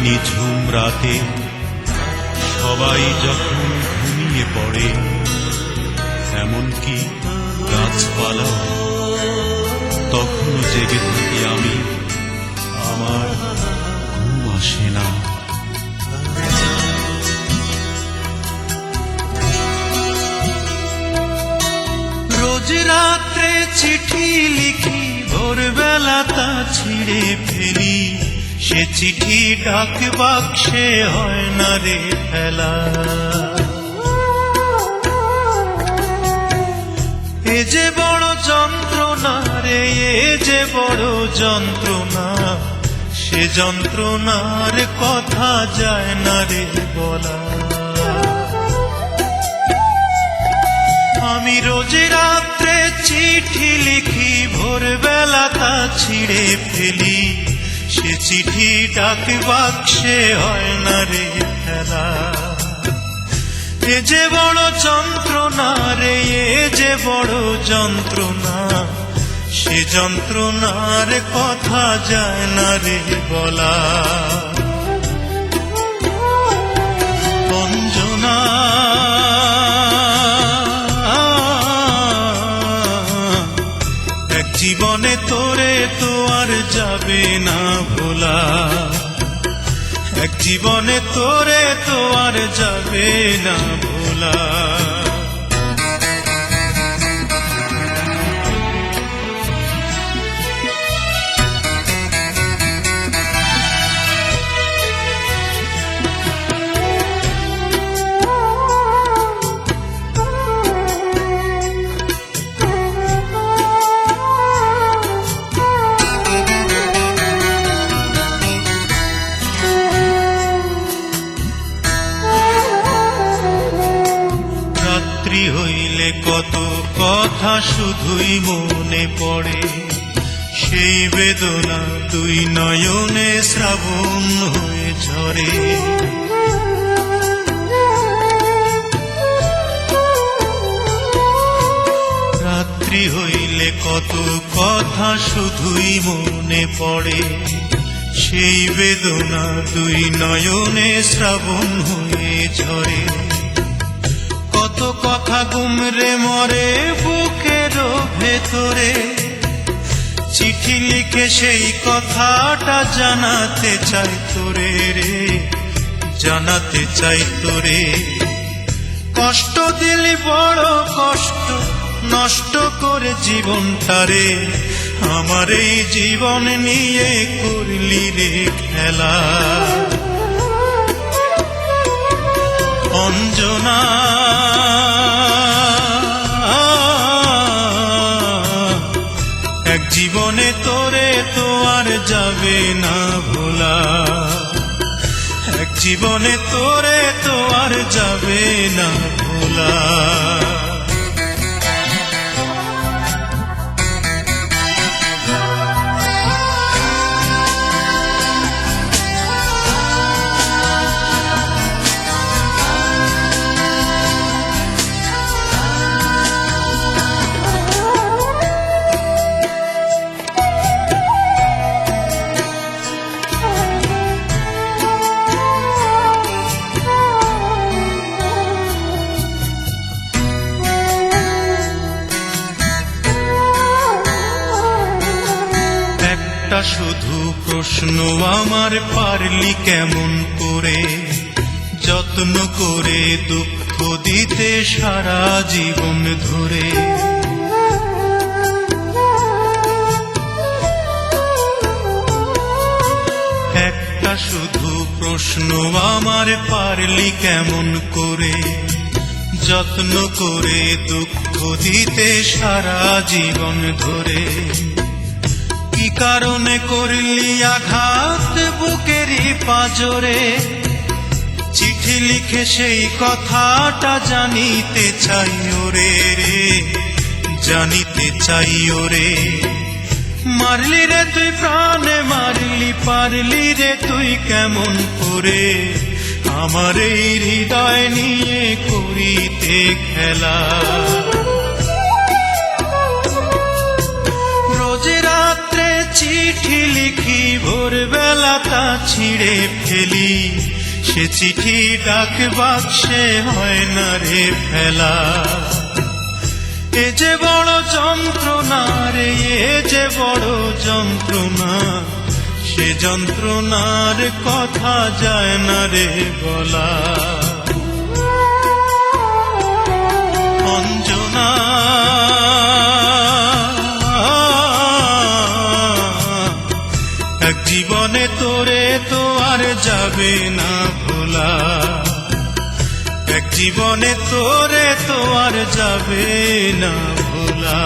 নিঝুম রাতে সবাই যখন ঘুমিয়ে পড়ে, এমনকি গাছপালা, তখন জেগে থাকি আমি, আমার ঘুম আসে না। রোজ রাত্রে চিঠি লিখি, ভোরবেলা তা ছিঁড়ে ফেলি, সে চিঠি ডাক বাক্সে হয় না রে ফেলা। এ যে বড় যন্ত্রণা রে, এ যে বড় যন্ত্রণা, সে যন্ত্রণার কথা যায় না রে বলা। আমি রোজ রাত্রে চিঠি লিখি, ভোরবেলা তা ছিঁড়ে ফেলি, সে চিঠি ডাক বাক্সে হয় না রে ফেলা। এ যে বড় যন্ত্রণা রে, এ যে বড় যন্ত্রণা, সে যন্ত্রণার কথা যায় না রে বলা। অঞ্জনা এক জীবনে তোরে তো আর যাবে না ভোলা, এক জীবনে তোরে তো আর যাবে না ভোলা। হইলে কত কথা শুধুই মনে পড়ে, সেই বেদনা দুই নয়নে শ্রাবণ হয়ে ঝরে। রাত্রি হইলে কত কথা শুধুই মনে পড়ে, সেই বেদনা দুই নয়নে শ্রাবণ হয়ে ঝরে। কত কথা গুমরে মরে বুকের ভেতরে, চিঠি লিখে সেই কথাটা জানাতে চাই তোরে রে, জানাতে চাই তোরে। কষ্ট দিলি বড় কষ্ট, নষ্ট করে জীবনটারে, আমার এই জীবন নিয়ে করলি রে খেলা। অঞ্জনা এক জীবনে তোরে তো আর যাবে না ভোলা, এক জীবনে তোরে তো আর যাবে না ভোলা। শুধু প্রশ্ন আমার, পারলি কেমন করে যত্ন করে দুঃখ দিতে সারা জীবন ধরে। একটা শুধু প্রশ্ন আমার, পারলি কেমন করে যত্ন করে দুঃখ দিতে সারা জীবন ধরে। কি কারণে করলি আঘাত বুকেরই পাজরে, চিঠি লিখে সেই কথাটা জানিতে চাই ওরে রে, জানিতে চাই ওরে। মারলি রে তুই প্রাণে মারলি, পারলি রে তুই কেমন করে আমার এই হৃদয় নিয়ে করিতে খেলা। রোজ রাত্রে চিঠি লিখি ভোরবেলা তা ছিঁড়ে ফেলি, সে চিঠি ডাক বাক্সে হয় না রে ফেলা। এ যে বড় যন্ত্রণা রে, এ যে বড় যন্ত্রণা, সে যন্ত্রণার কথা যায় না রে বলা। অঞ্জনা এক জীবনে তোরে তো আর যাবে না ভোলা, এক জীবনে তোরে তো আর যাবে না ভোলা।